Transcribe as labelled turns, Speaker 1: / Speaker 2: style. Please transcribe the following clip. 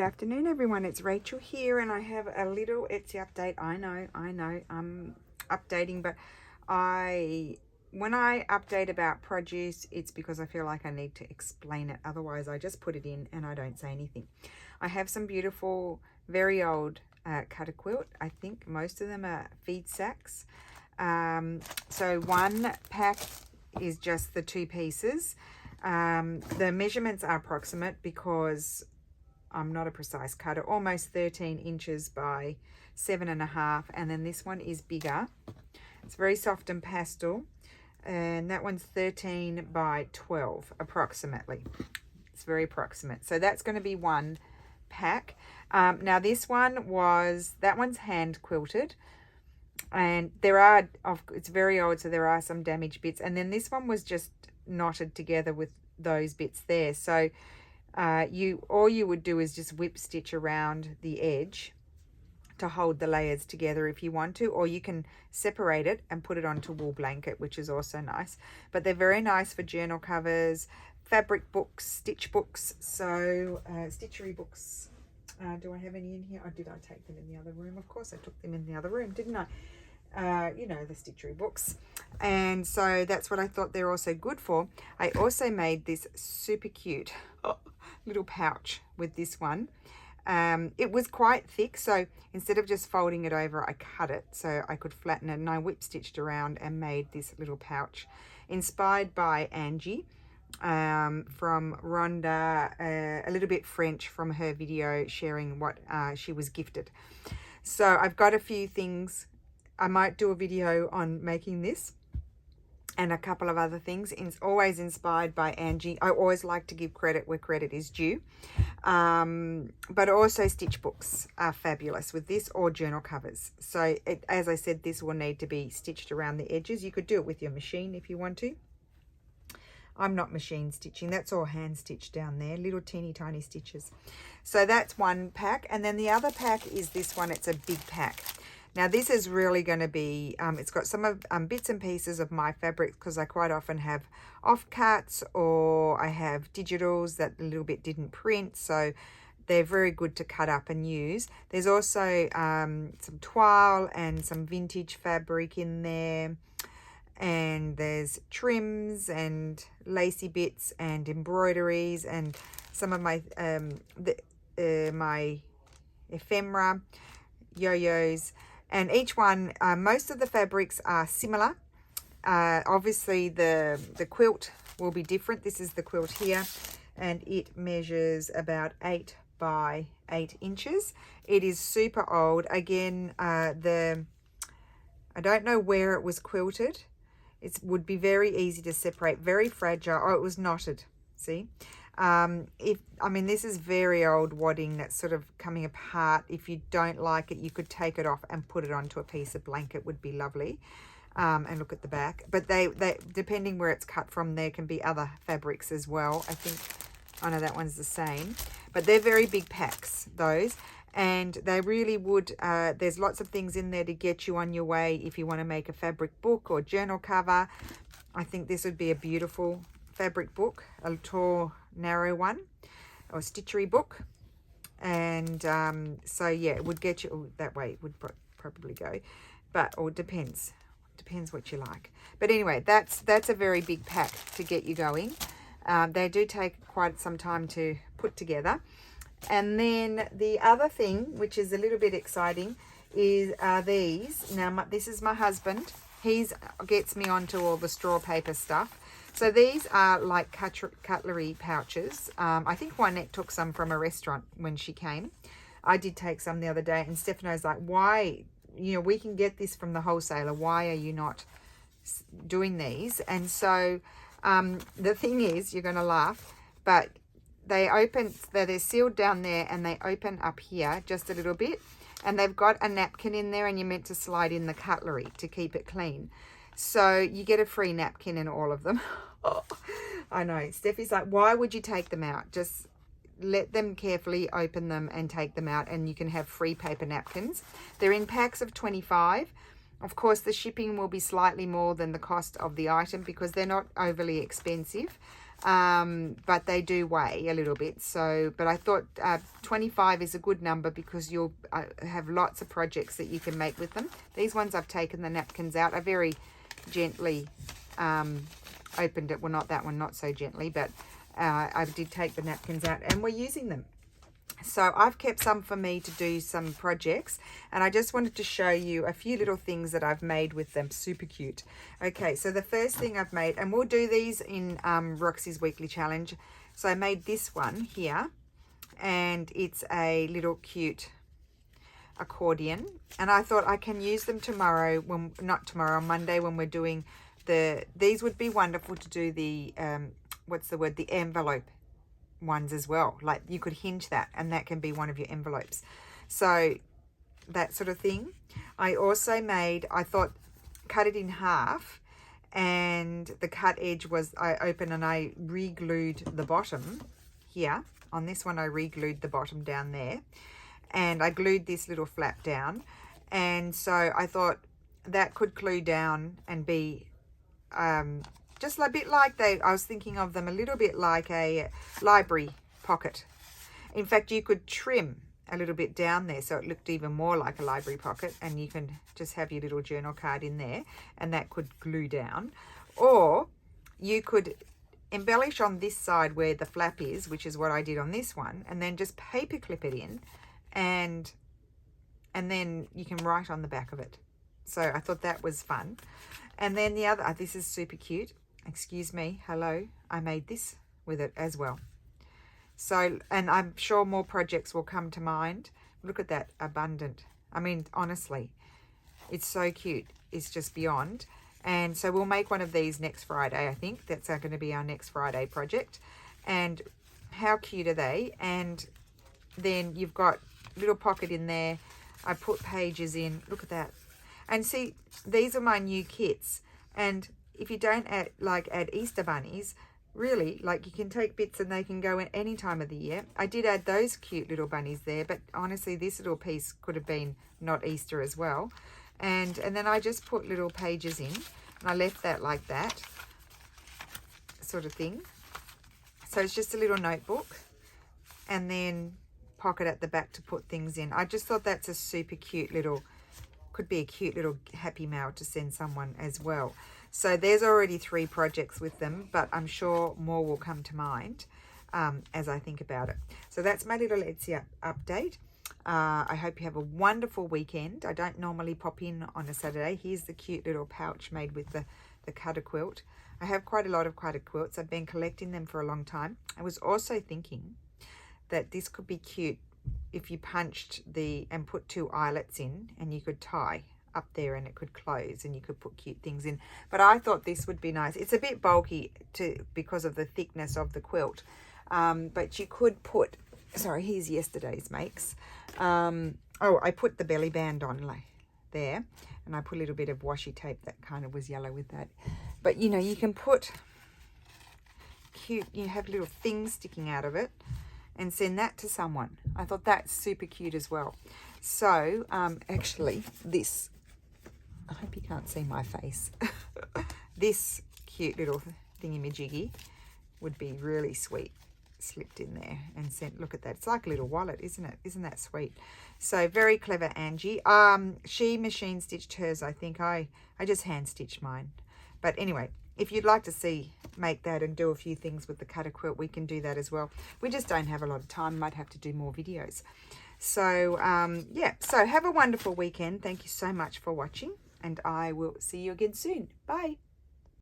Speaker 1: Good afternoon, everyone. It's Rachel here, and I have a little Etsy update. I know, I'm updating, but when I update about produce, it's because I feel like I need to explain it. Otherwise, I just put it in and I don't say anything. I have some beautiful, very old cutter quilt. I think most of them are feed sacks. So one pack is just the two pieces. The measurements are approximate because I'm not a precise cutter. Almost 13 inches by 7.5, and then this one is bigger. It's very soft and pastel, and that one's 13 by 12 approximately. It's very approximate. So that's going to be one pack. Now this one that one's hand quilted, and it's very old, so there are some damaged bits, and then this one was just knotted together with those bits there. So all you would do is just whip stitch around the edge to hold the layers together if you want to, or you can separate it and put it onto wool blanket, which is also nice. But they're very nice for journal covers, fabric books, stitch books, so stitchery books. Do I have any in here? Did I take them in the other room? Of course I took them in the other room, didn't I? You know, the stitchery books. And so that's what I thought they're also good for. I also made this super cute little pouch with this one. It was quite thick, so instead of just folding it over, I cut it so I could flatten it, and I whip stitched around and made this little pouch inspired by Angie from Rhonda, a little bit French from her video sharing what she was gifted. So I've got a few things. I might do a video on making this and a couple of other things. It's always inspired by Angie. I always like to give credit where credit is due. But also stitch books are fabulous with this, or journal covers. So as I said, this will need to be stitched around the edges. You could do it with your machine if you want to. I'm not machine stitching. That's all hand stitched down there, little teeny tiny stitches. So that's one pack. And then the other pack is this one. It's a big pack. Now this is really going to be, it's got some of bits and pieces of my fabrics, because I quite often have offcuts, or I have digitals that a little bit didn't print, so they're very good to cut up and use. There's also some toile and some vintage fabric in there, and there's trims and lacy bits and embroideries and some of my my ephemera, yo-yos. And each one, most of the fabrics are similar. Obviously, the quilt will be different. This is the quilt here, and it measures about 8 by 8 inches. It is super old. Again, I don't know where it was quilted. It would be very easy to separate. Very fragile. Oh, it was knotted. See? This is very old wadding that's sort of coming apart. If you don't like it, you could take it off and put it onto a piece of blanket. Would be lovely. And look at the back. But they depending where it's cut from, there can be other fabrics as well. I know that one's the same. But they're very big packs, those. And they really would, there's lots of things in there to get you on your way if you want to make a fabric book or journal cover. I think this would be a beautiful fabric book, a tall, narrow one, or stitchery book. And so yeah, it would get you that way. It would probably go, or depends what you like. But anyway, that's a very big pack to get you going. They do take quite some time to put together. And then the other thing, which is a little bit exciting, is these. Now this is my husband. He gets me onto all the straw paper stuff. So these are like cutlery pouches. I think Juanette took some from a restaurant when she came. I did take some the other day, and Stefano's like, why, we can get this from the wholesaler. Why are you not doing these? And so the thing is, you're going to laugh, but they're sealed down there, and they open up here just a little bit. And they've got a napkin in there, and you're meant to slide in the cutlery to keep it clean. So you get a free napkin in all of them. Oh, I know. Steffi's like, why would you take them out? Just let them carefully open them and take them out, and you can have free paper napkins. They're in packs of 25. Of course, the shipping will be slightly more than the cost of the item because they're not overly expensive. but they do weigh a little bit. So, but I thought 25 is a good number because you'll have lots of projects that you can make with them. These ones I've taken the napkins out. I very gently opened it. Well, not that one, not so gently, but I did take the napkins out and we're using them. So I've kept some for me to do some projects, and I just wanted to show you a few little things that I've made with them. Super cute. Okay, so the first thing I've made, and we'll do these in Roxy's weekly challenge. So I made this one here, and it's a little cute accordion, and I thought I can use them tomorrow, not tomorrow, on Monday when we're doing these would be wonderful to do the what's the word, the envelope ones as well. Like you could hinge that and that can be one of your envelopes, so that sort of thing. I also made, I thought, cut it in half, and the cut edge was, I opened and I re-glued the bottom here. On this one I re-glued the bottom down there, and I glued this little flap down, and so I thought that could glue down and be just a bit like I was thinking of them a little bit like a library pocket. In fact, you could trim a little bit down there so it looked even more like a library pocket, and you can just have your little journal card in there and that could glue down. Or you could embellish on this side where the flap is, which is what I did on this one, and then just paper clip it in, and then you can write on the back of it. So I thought that was fun. And then the other, this is super cute. Excuse me, hello, I made this with it as well. So, and I'm sure more projects will come to mind. Look at that, abundant. I mean, honestly, it's so cute. It's just beyond. And so we'll make one of these next Friday, I think. That's going to be our next Friday project. And how cute are they? And then you've got a little pocket in there. I put pages in. Look at that. And see, these are my new kits. And if you don't add Easter bunnies, really, like, you can take bits and they can go in any time of the year. I did add those cute little bunnies there, but honestly, this little piece could have been not Easter as well. And then I just put little pages in, and I left that like that sort of thing. So it's just a little notebook, and then pocket at the back to put things in. I just thought that's a super cute little, could be a cute little happy mail to send someone as well. So there's already 3 projects with them, but I'm sure more will come to mind as I think about it. So that's my little Etsy update. I hope you have a wonderful weekend. I don't normally pop in on a Saturday. Here's the cute little pouch made with the cutter quilt. I have quite a lot of cutter quilts. I've been collecting them for a long time. I was also thinking that this could be cute if you punched and put 2 eyelets in, and you could tie up there and it could close and you could put cute things in. But I thought this would be nice. It's a bit bulky because of the thickness of the quilt, but you could put, sorry, here's yesterday's makes. Oh, I put the belly band on like there, and I put a little bit of washi tape that kind of was yellow with that. But you know, you can put cute, you have little things sticking out of it and send that to someone. I thought that's super cute as well. So actually this, I hope you can't see my face. This cute little thingy-majiggy would be really sweet, slipped in there and sent. Look at that. It's like a little wallet, isn't it? Isn't that sweet? So very clever, Angie. She machine stitched hers, I think. I just hand stitched mine. But anyway, if you'd like to make that and do a few things with the cutter quilt, we can do that as well. We just don't have a lot of time. Might have to do more videos. So yeah, so have a wonderful weekend. Thank you so much for watching, and I will see you again soon. Bye.